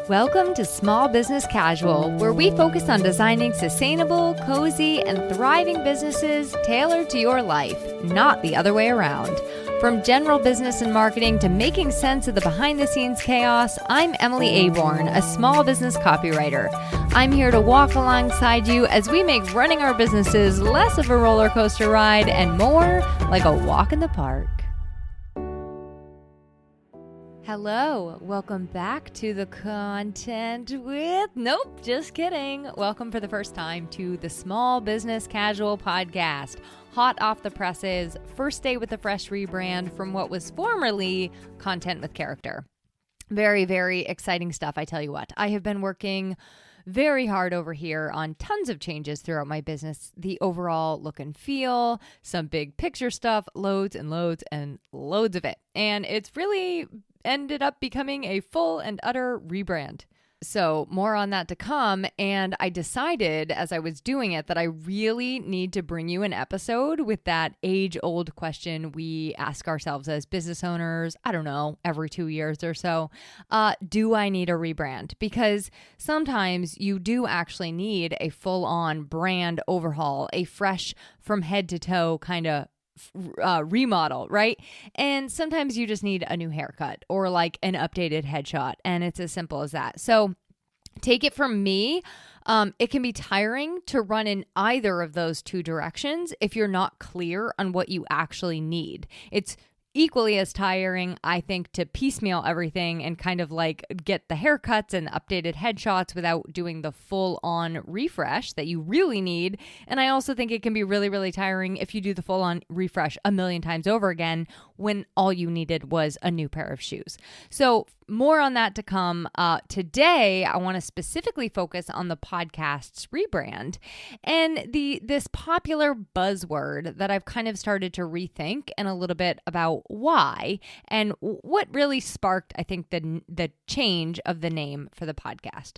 Welcome to Small Business Casual, where we focus on designing sustainable, cozy, and thriving businesses tailored to your life, not the other way around. From general business and marketing to making sense of the behind-the-scenes chaos, I'm Emily Aborn, a small business copywriter. I'm here to walk alongside you as we make running our businesses less of a roller coaster ride and more like a walk in the park. Hello, welcome back to the Nope, just kidding. Welcome for the first time to the Small Business Casual podcast. Hot off the presses, first day with a fresh rebrand from what was formerly Content with Character. Very, very exciting stuff, I tell you what. I have been working very hard over here on tons of changes throughout my business, the overall look and feel, some big picture stuff, loads and loads and loads of it. And it's really ended up becoming a full and utter rebrand. So more on that to come. And I decided as I was doing it that I really need to bring you an episode with that age-old question we ask ourselves as business owners, I don't know, every 2 years or so. Do I need a rebrand? Because sometimes you do actually need a full-on brand overhaul, a fresh from head to toe kind of remodel, right? And sometimes you just need a new haircut or like an updated headshot, and it's as simple as that. So take it from me, it can be tiring to run in either of those two directions if you're not clear on what you actually need. It's equally as tiring, I think, to piecemeal everything and kind of like get the haircuts and updated headshots without doing the full-on refresh that you really need. And I also think it can be really, really tiring if you do the full-on refresh a million times over again when all you needed was a new pair of shoes. So more on that to come. Today, I want to specifically focus on the podcast's rebrand and this popular buzzword that I've kind of started to rethink and a little bit about why and what really sparked, I think, the change of the name for the podcast.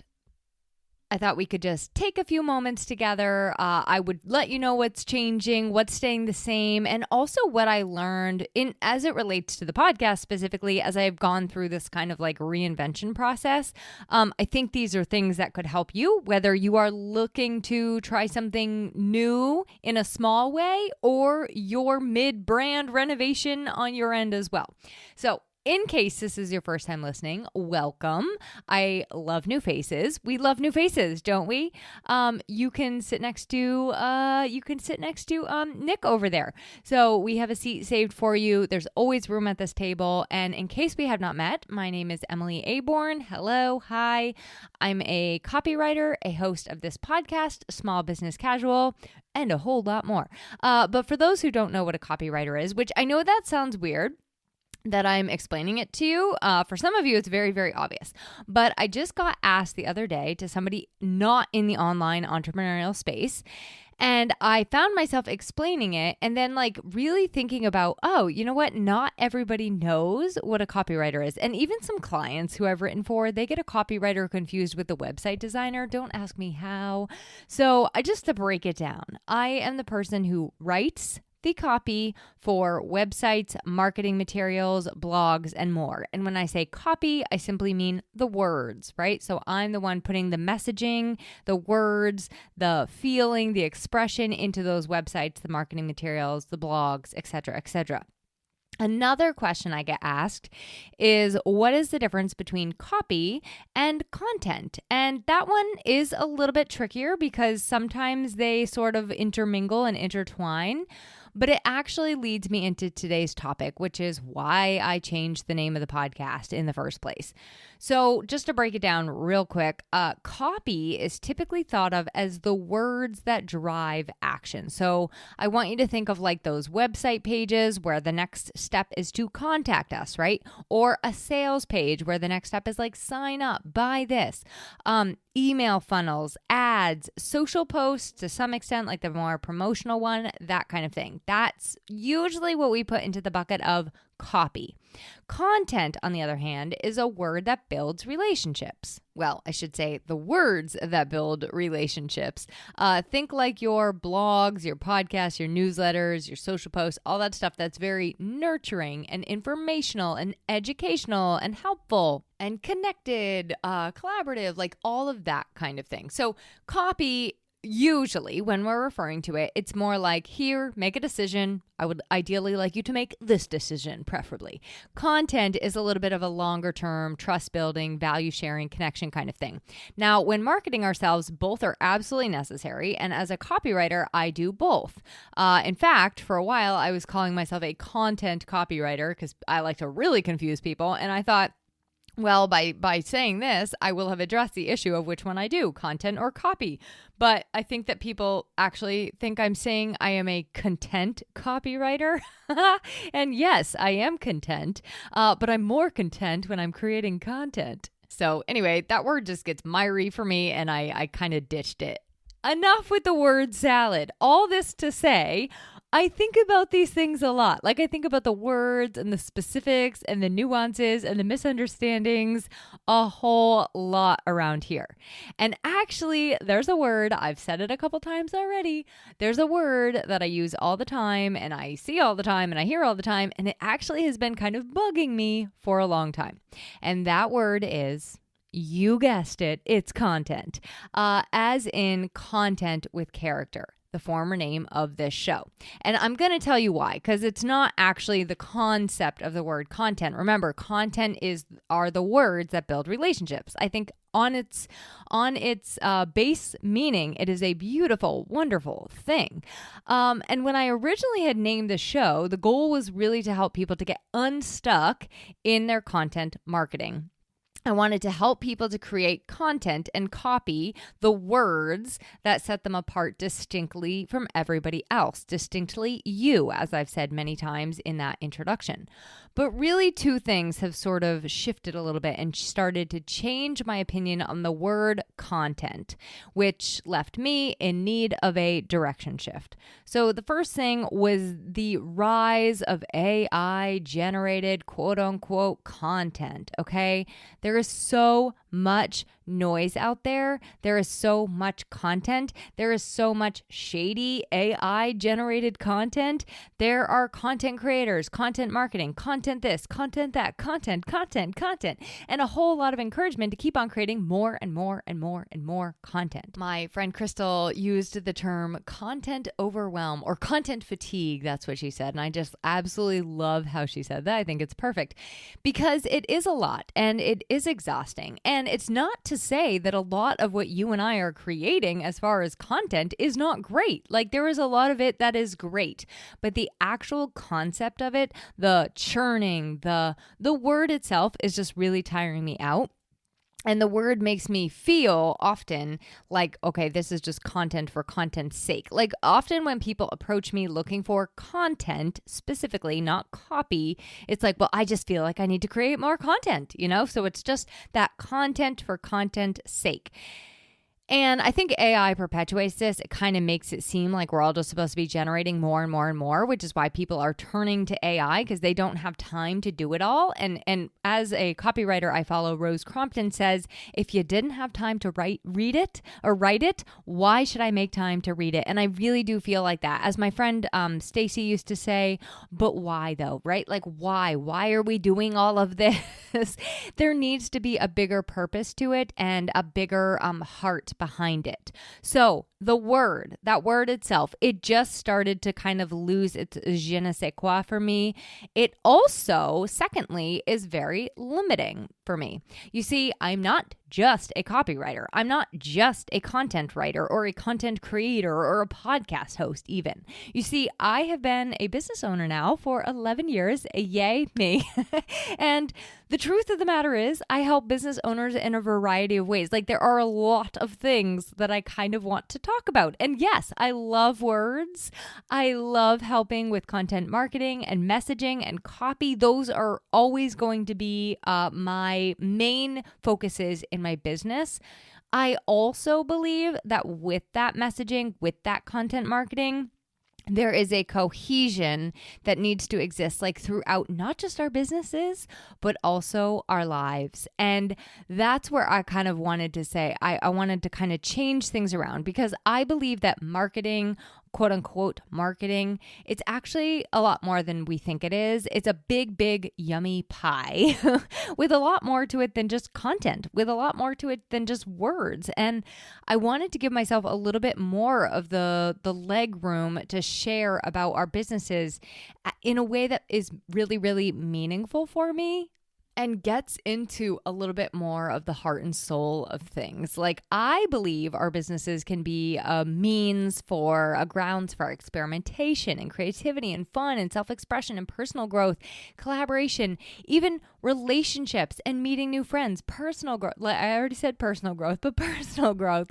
I thought we could just take a few moments together. I would let you know what's changing, what's staying the same, and also what I learned as it relates to the podcast specifically as I've gone through this kind of like reinvention process. I think these are things that could help you, whether you are looking to try something new in a small way or your mid-brand renovation on your end as well. So in case this is your first time listening, welcome. I love new faces. We love new faces, don't we? You can sit next to Nick over there. So we have a seat saved for you. There's always room at this table. And in case we have not met, my name is Emily Aborn. Hello, hi. I'm a copywriter, a host of this podcast, Small Business Casual, and a whole lot more. But for those who don't know what a copywriter is, which I know that sounds weird that I'm explaining it to you. For some of you, it's very, very obvious. But I just got asked the other day to somebody not in the online entrepreneurial space. And I found myself explaining it and then like really thinking about, oh, you know what? Not everybody knows what a copywriter is. And even some clients who I've written for, they get a copywriter confused with a website designer. Don't ask me how. So just to break it down, I am the person who writes the copy for websites, marketing materials, blogs, and more. And when I say copy, I simply mean the words, right? So I'm the one putting the messaging, the words, the feeling, the expression into those websites, the marketing materials, the blogs, etc., etc. Another question I get asked is, what is the difference between copy and content? And that one is a little bit trickier because sometimes they sort of intermingle and intertwine. But it actually leads me into today's topic, which is why I changed the name of the podcast in the first place. So just to break it down real quick, copy is typically thought of as the words that drive action. So I want you to think of like those website pages where the next step is to contact us, right? Or a sales page where the next step is like sign up, buy this. Email funnels, ads, social posts to some extent, like the more promotional one, that kind of thing. That's usually what we put into the bucket of copy. Content, on the other hand, is a word that builds relationships. Well, I should say the words that build relationships. Think like your blogs, your podcasts, your newsletters, your social posts, all that stuff that's very nurturing and informational and educational and helpful and connected, collaborative, like all of that kind of thing. So copy, usually when we're referring to it, it's more like, here, make a decision. I would ideally like you to make this decision, preferably. Content is a little bit of a longer term, trust building, value sharing, connection kind of thing. Now, when marketing ourselves, both are absolutely necessary. And as a copywriter, I do both. In fact, for a while, I was calling myself a content copywriter because I like to really confuse people. And I thought, well, by saying this, I will have addressed the issue of which one I do, content or copy. But I think that people actually think I'm saying I am a content copywriter. And yes, I am content, but I'm more content when I'm creating content. So anyway, that word just gets miry for me, and I kind of ditched it. Enough with the word salad. All this to say, I think about these things a lot. Like I think about the words and the specifics and the nuances and the misunderstandings a whole lot around here. And actually, there's a word, I've said it a couple times already. There's a word that I use all the time and I see all the time and I hear all the time. And it actually has been kind of bugging me for a long time. And that word is, you guessed it, it's content. As in content with character, the former name of this show. And I'm going to tell you why, because it's not actually the concept of the word content. Remember, content are the words that build relationships. I think on its base meaning, it is a beautiful, wonderful thing. And when I originally had named the show, the goal was really to help people to get unstuck in their content marketing. I wanted to help people to create content and copy the words that set them apart distinctly from everybody else, distinctly you, as I've said many times in that introduction. But really, two things have sort of shifted a little bit and started to change my opinion on the word content, which left me in need of a direction shift. So the first thing was the rise of AI-generated quote-unquote content, okay? There is so much noise out there. There is so much content. There is so much shady AI-generated content. There are content creators, content marketing, content this, content that, content, and a whole lot of encouragement to keep on creating more and more and more and more content. My friend Crystal used the term content overwhelm or content fatigue. That's what she said. And I just absolutely love how she said that. I think it's perfect because it is a lot and it is exhausting. And it's not to say that a lot of what you and I are creating as far as content is not great. Like there is a lot of it that is great, but the actual concept of it, the churning, the word itself is just really tiring me out. And the word makes me feel often like, okay, this is just content for content's sake. Like often when people approach me looking for content, specifically, not copy, it's like, well, I just feel like I need to create more content, you know? So it's just that content for content's sake. And I think AI perpetuates this. It kind of makes it seem like we're all just supposed to be generating more and more and more, which is why people are turning to AI because they don't have time to do it all. And as a copywriter I follow, Rose Crompton says, if you didn't have time to write it, why should I make time to read it? And I really do feel like that. As my friend Stacy used to say, but why though, right? Like why? Why are we doing all of this? There needs to be a bigger purpose to it and a bigger heart behind it. So that word itself, it just started to kind of lose its je ne sais quoi for me. It also, secondly, is very limiting for me. You see, I'm not just a copywriter. I'm not just a content writer or a content creator or a podcast host even. You see, I have been a business owner now for 11 years. Yay, me. And the truth of the matter is I help business owners in a variety of ways. Like there are a lot of things that I kind of want to talk about. And yes, I love words. I love helping with content marketing and messaging and copy. Those are always going to be my main focuses in my business. I also believe that with that messaging, with that content marketing, there is a cohesion that needs to exist like throughout not just our businesses, but also our lives. And that's where I kind of wanted to say, I wanted to kind of change things around, because I believe that marketing, quote unquote marketing, it's actually a lot more than we think it is. It's a big, big, yummy pie with a lot more to it than just content, with a lot more to it than just words. And I wanted to give myself a little bit more of the leg room to share about our businesses in a way that is really, really meaningful for me and gets into a little bit more of the heart and soul of things. Like, I believe our businesses can be a means for a grounds for experimentation and creativity and fun and self-expression and personal growth, collaboration, even relationships and meeting new friends, personal growth. I already said personal growth, but personal growth.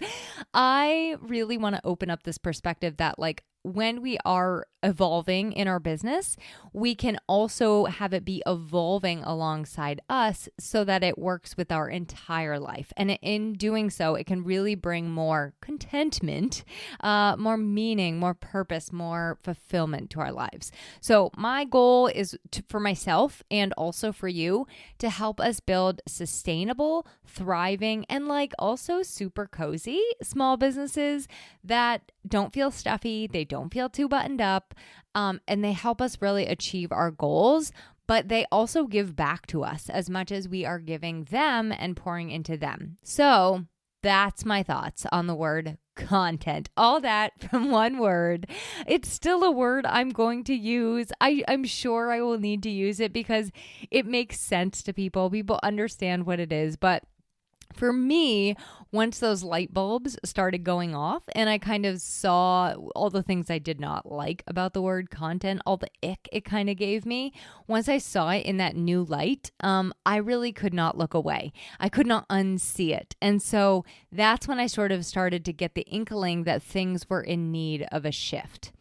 I really want to open up this perspective that, like, when we are evolving in our business, we can also have it be evolving alongside us so that it works with our entire life. And in doing so, it can really bring more contentment, more meaning, more purpose, more fulfillment to our lives. So my goal is for myself and also for you to help us build sustainable, thriving, and like also super cozy small businesses that don't feel stuffy, they don't feel too buttoned up, and they help us really achieve our goals, but they also give back to us as much as we are giving them and pouring into them. So that's my thoughts on the word content. All that from one word. It's still a word I'm going to use. I'm sure I will need to use it because it makes sense to people. People understand what it is, but for me, once those light bulbs started going off and I kind of saw all the things I did not like about the word content, all the ick it kind of gave me, once I saw it in that new light, I really could not look away. I could not unsee it. And so that's when I sort of started to get the inkling that things were in need of a shift.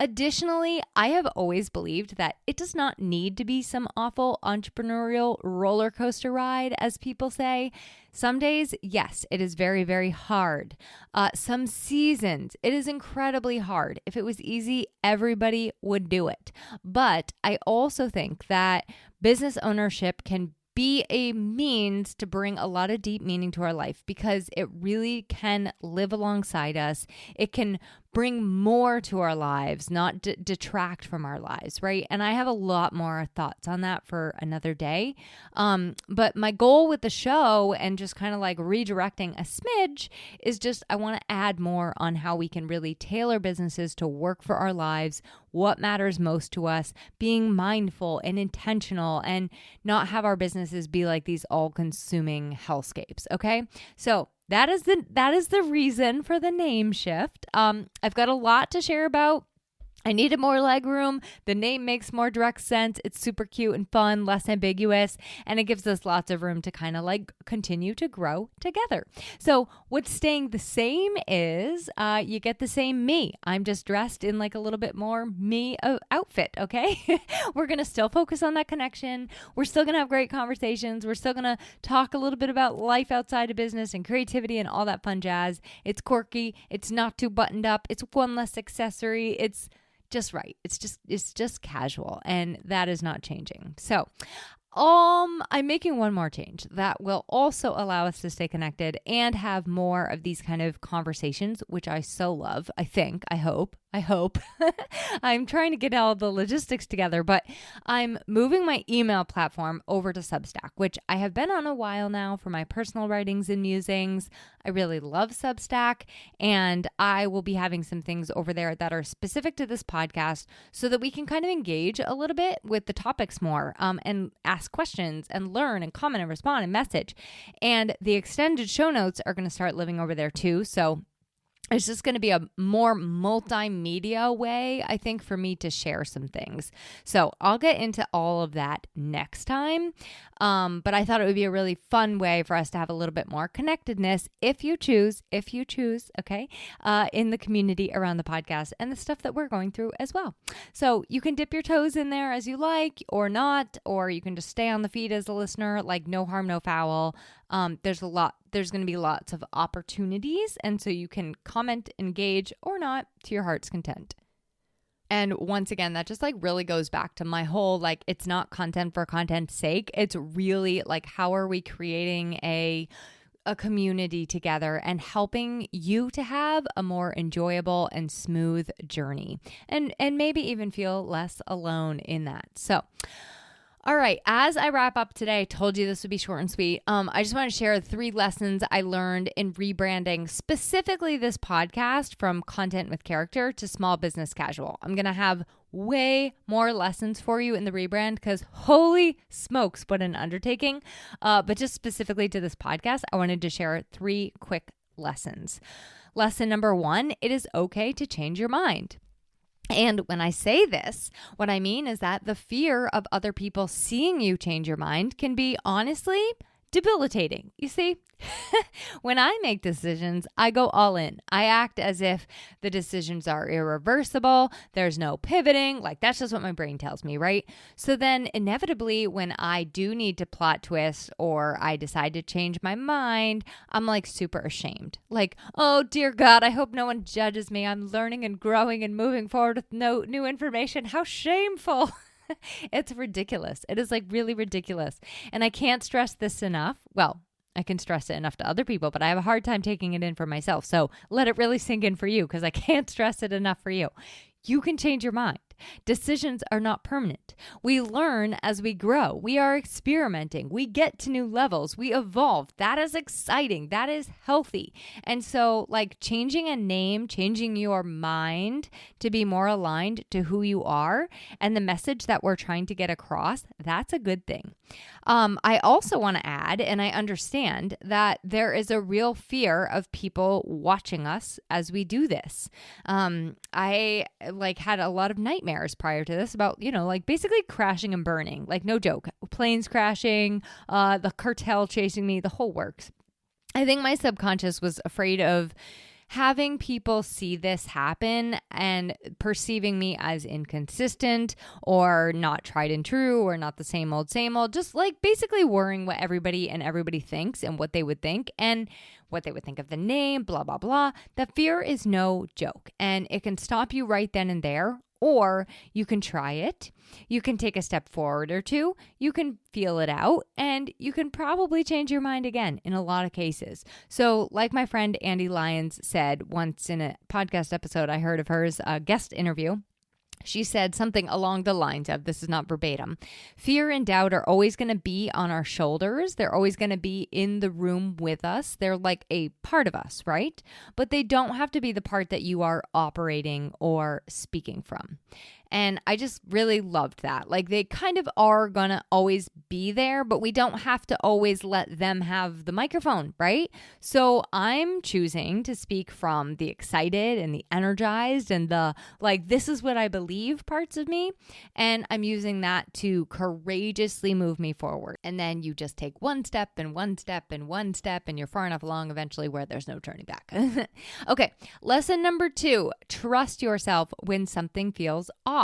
Additionally, I have always believed that it does not need to be some awful entrepreneurial roller coaster ride, as people say. Some days, yes, it is very, very hard. Some seasons, it is incredibly hard. If it was easy, everybody would do it. But I also think that business ownership can be a means to bring a lot of deep meaning to our life, because it really can live alongside us. It can bring more to our lives, not detract from our lives, right? And I have a lot more thoughts on that for another day. But my goal with the show and just kind of like redirecting a smidge is just I want to add more on how we can really tailor businesses to work for our lives, what matters most to us, being mindful and intentional, and not have our businesses be like these all-consuming hellscapes, okay? So that is the reason for the name shift. I've got a lot to share about. I needed more leg room. The name makes more direct sense. It's super cute and fun, less ambiguous, and it gives us lots of room to kind of like continue to grow together. So what's staying the same is you get the same me. I'm just dressed in like a little bit more me outfit, okay? We're going to still focus on that connection. We're still going to have great conversations. We're still going to talk a little bit about life outside of business and creativity and all that fun jazz. It's quirky. It's not too buttoned up. It's one less accessory. It's just right. It's just casual, and that is not changing. So, I'm making one more change that will also allow us to stay connected and have more of these kind of conversations, which I so love. I hope. I'm trying to get all the logistics together, but I'm moving my email platform over to Substack, which I have been on a while now for my personal writings and musings. I really love Substack, and I will be having some things over there that are specific to this podcast so that we can kind of engage a little bit with the topics more, and ask questions and learn and comment and respond and message. And the extended show notes are going to start living over there too. So it's just going to be a more multimedia way, I think, for me to share some things. So I'll get into all of that next time. But I thought it would be a really fun way for us to have a little bit more connectedness if you choose, okay, in the community around the podcast and the stuff that we're going through as well. So you can dip your toes in there as you like or not, or you can just stay on the feed as a listener, like no harm, no foul. There's going to be lots of opportunities. And so you can comment, engage, or not to your heart's content. And once again, that just like really goes back to my whole, like, it's not content for content's sake. It's really like, how are we creating a community together and helping you to have a more enjoyable and smooth journey, and maybe even feel less alone in that. So, all right, as I wrap up today, I told you this would be short and sweet. I just want to share 3 lessons I learned in rebranding, specifically this podcast, from content with character to small business casual. I'm going to have way more lessons for you in the rebrand because holy smokes, what an undertaking. But just specifically to this podcast, I wanted to share 3 quick lessons. Lesson number 1, it is okay to change your mind. And when I say this, what I mean is that the fear of other people seeing you change your mind can be honestly debilitating. You see, when I make decisions, I go all in. I act as if the decisions are irreversible. There's no pivoting. Like, that's just what my brain tells me, right? So then inevitably, when I do need to plot twist or I decide to change my mind, I'm like super ashamed. Like, oh dear God, I hope no one judges me. I'm learning and growing and moving forward with no new information. How shameful. It's ridiculous. It is like really ridiculous. And I can't stress this enough. Well, I can stress it enough to other people, but I have a hard time taking it in for myself. So let it really sink in for you because I can't stress it enough for you. You can change your mind. Decisions are not permanent. We learn as we grow. We are experimenting. We get to new levels. We evolve. That is exciting. That is healthy. And so, like, changing a name, changing your mind to be more aligned to who you are and the message that we're trying to get across, that's a good thing. I also want to add, and I understand that there is a real fear of people watching us as we do this. I had a lot of nightmares prior to this about, like basically crashing and burning, like no joke, planes crashing, the cartel chasing me, the whole works. I think my subconscious was afraid of having people see this happen and perceiving me as inconsistent or not tried and true or not the same old, just like basically worrying what everybody thinks and what they would think and what they would think of the name, blah, blah, blah. The fear is no joke and it can stop you right then and there. Or you can try it, you can take a step forward or two, you can feel it out, and you can probably change your mind again in a lot of cases. So like my friend Andy Lyons said once in a podcast episode I heard of hers, a guest interview, she said something along the lines of, this is not verbatim, fear and doubt are always going to be on our shoulders. They're always going to be in the room with us. They're like a part of us, right? But they don't have to be the part that you are operating or speaking from. And I just really loved that. Like, they kind of are going to always be there, but we don't have to always let them have the microphone, right? So I'm choosing to speak from the excited and the energized and the, like, this is what I believe parts of me. And I'm using that to courageously move me forward. And then you just take one step and one step and one step, and you're far enough along eventually where there's no turning back. Okay. Lesson number 2, trust yourself when something feels off.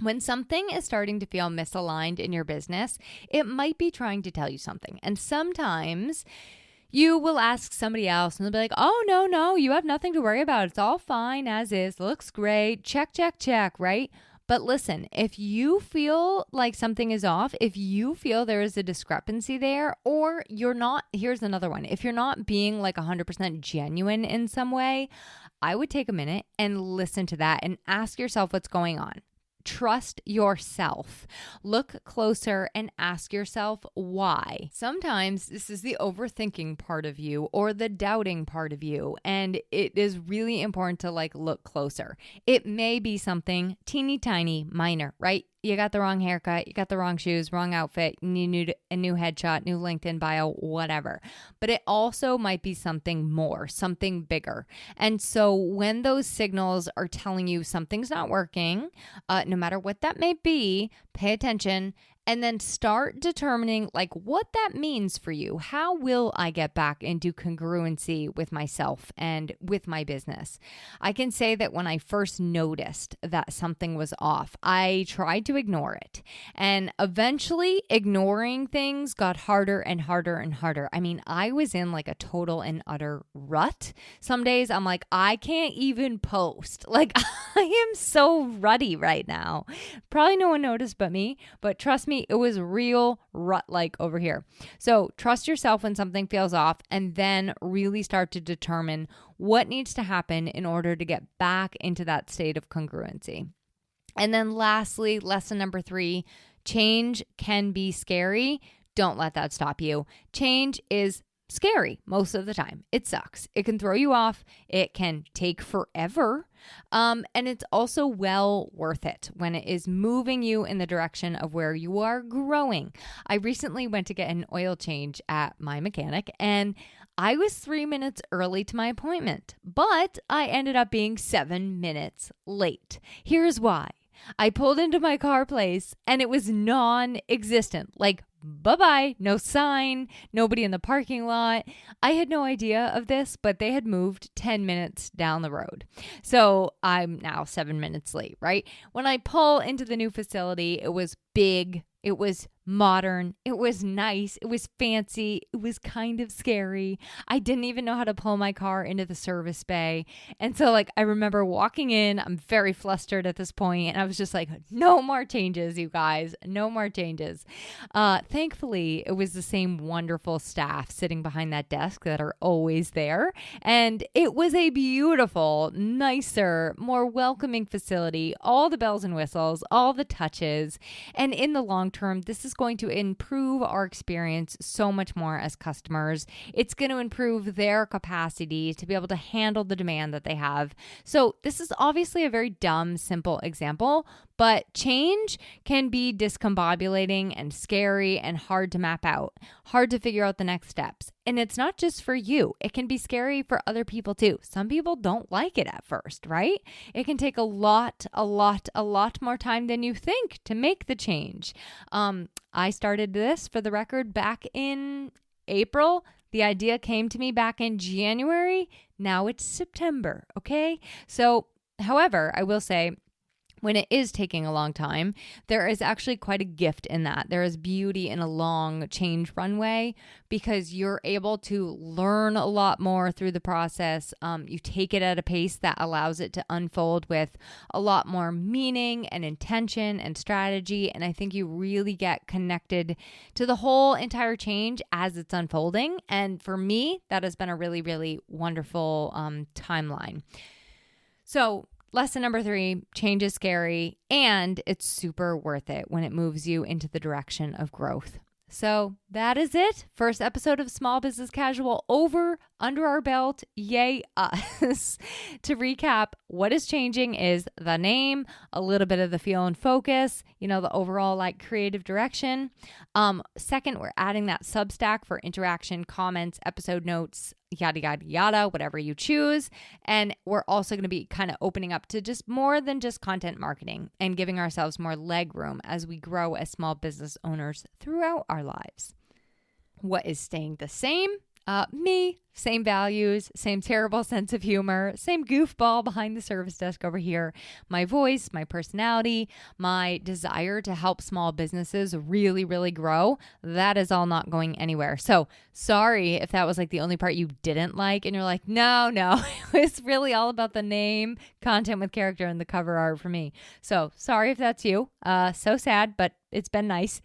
When something is starting to feel misaligned in your business, it might be trying to tell you something. And sometimes you will ask somebody else and they'll be like, oh, no, you have nothing to worry about. It's all fine as is. Looks great. Check, right? But listen, if you feel like something is off, if you feel there is a discrepancy there, or you're not, here's another one. If you're not being like 100% genuine in some way, I would take a minute and listen to that and ask yourself what's going on. Trust yourself. Look closer and ask yourself why. Sometimes this is the overthinking part of you or the doubting part of you, and it is really important to look closer. It may be something teeny tiny, minor, right? You got the wrong haircut, you got the wrong shoes, wrong outfit, you need a new headshot, new LinkedIn bio, whatever. But it also might be something more, something bigger. And so when those signals are telling you something's not working, no matter what that may be, pay attention And then start determining like what that means for you. How will I get back into congruency with myself and with my business? I can say that when I first noticed that something was off, I tried to ignore it. And eventually ignoring things got harder and harder and harder. I mean, I was in like a total and utter rut. Some days I'm like, I can't even post. Like I am so ruddy right now. Probably no one noticed but me, but trust me, it was real rut-like over here. So trust yourself when something feels off and then really start to determine what needs to happen in order to get back into that state of congruency. And then lastly, lesson number 3, change can be scary. Don't let that stop you. Change is scary most of the time. It sucks. It can throw you off. It can take forever. And it's also well worth it when it is moving you in the direction of where you are growing. I recently went to get an oil change at my mechanic and I was 3 minutes early to my appointment, but I ended up being 7 minutes late. Here's why. I pulled into my car place and it was non-existent. Like, bye-bye, no sign, nobody in the parking lot. I had no idea of this, but they had moved 10 minutes down the road. So I'm now 7 minutes late, right? When I pull into the new facility, it was big. It was modern. It was nice. It was fancy. It was kind of scary. I didn't even know how to pull my car into the service bay. And so like, I remember walking in, I'm very flustered at this point, and I was just like, no more changes, you guys, no more changes. Thankfully, it was the same wonderful staff sitting behind that desk that are always there. And it was a beautiful, nicer, more welcoming facility, all the bells and whistles, all the touches. And in the long term, this is going to improve our experience so much more as customers. It's going to improve their capacity to be able to handle the demand that they have. So this is obviously a very dumb, simple example, but change can be discombobulating and scary and hard to map out, hard to figure out the next steps. And it's not just for you. It can be scary for other people too. Some people don't like it at first, right? It can take a lot more time than you think to make the change. I started this, for the record, back in April. The idea came to me back in January. Now it's September, okay? So, however, I will say, when it is taking a long time, there is actually quite a gift in that. There is beauty in a long change runway because you're able to learn a lot more through the process. You take it at a pace that allows it to unfold with a lot more meaning and intention and strategy. And I think you really get connected to the whole entire change as it's unfolding. And for me, that has been a really, really wonderful timeline. So, lesson number 3, change is scary, and it's super worth it when it moves you into the direction of growth. So that is it. First episode of Small Business Casual under our belt. Yay us. To recap, what is changing is the name, a little bit of the feel and focus, the overall like creative direction. Second, we're adding that Substack for interaction, comments, episode notes, yada, yada, yada, whatever you choose. And we're also going to be kind of opening up to just more than just content marketing and giving ourselves more leg room as we grow as small business owners throughout our lives. What is staying the same? Me, same values, same terrible sense of humor, same goofball behind the service desk over here, my voice, my personality, my desire to help small businesses really, really grow. That is all not going anywhere. So sorry if that was like the only part you didn't like and you're like, no, it was really all about the name, content with character, and the cover art for me. So sorry if that's you. So sad, but it's been nice.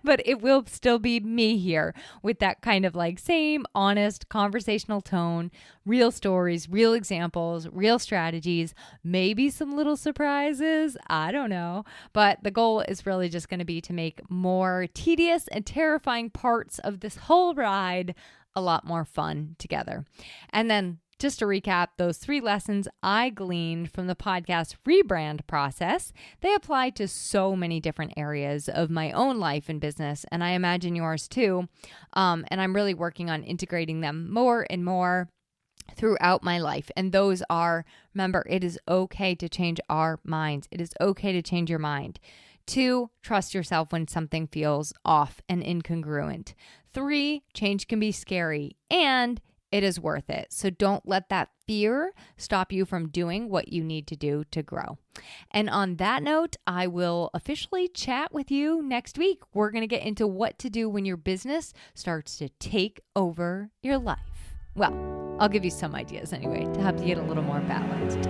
But it will still be me here with that kind of like same honest conversational tone, real stories, real examples, real strategies, maybe some little surprises. I don't know. But the goal is really just going to be to make more tedious and terrifying parts of this whole ride a lot more fun together. And then just to recap, those 3 lessons I gleaned from the podcast rebrand process, they apply to so many different areas of my own life and business, and I imagine yours too. And I'm really working on integrating them more and more throughout my life. And those are, remember, it is okay to change our minds. It is okay to change your mind. 2, trust yourself when something feels off and incongruent. 3, change can be scary and it is worth it. So don't let that fear stop you from doing what you need to do to grow. And on that note, I will officially chat with you next week. We're going to get into what to do when your business starts to take over your life. Well, I'll give you some ideas anyway to help you get a little more balanced.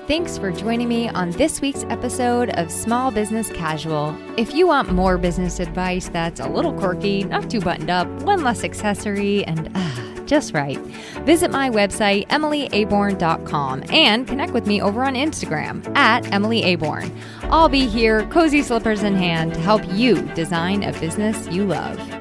Thanks for joining me on this week's episode of Small Business Casual. If you want more business advice that's a little quirky, not too buttoned up, one less accessory, and just right, visit my website, emilyaborn.com, and connect with me over on Instagram @EmilyAborn. I'll be here, cozy slippers in hand, to help you design a business you love.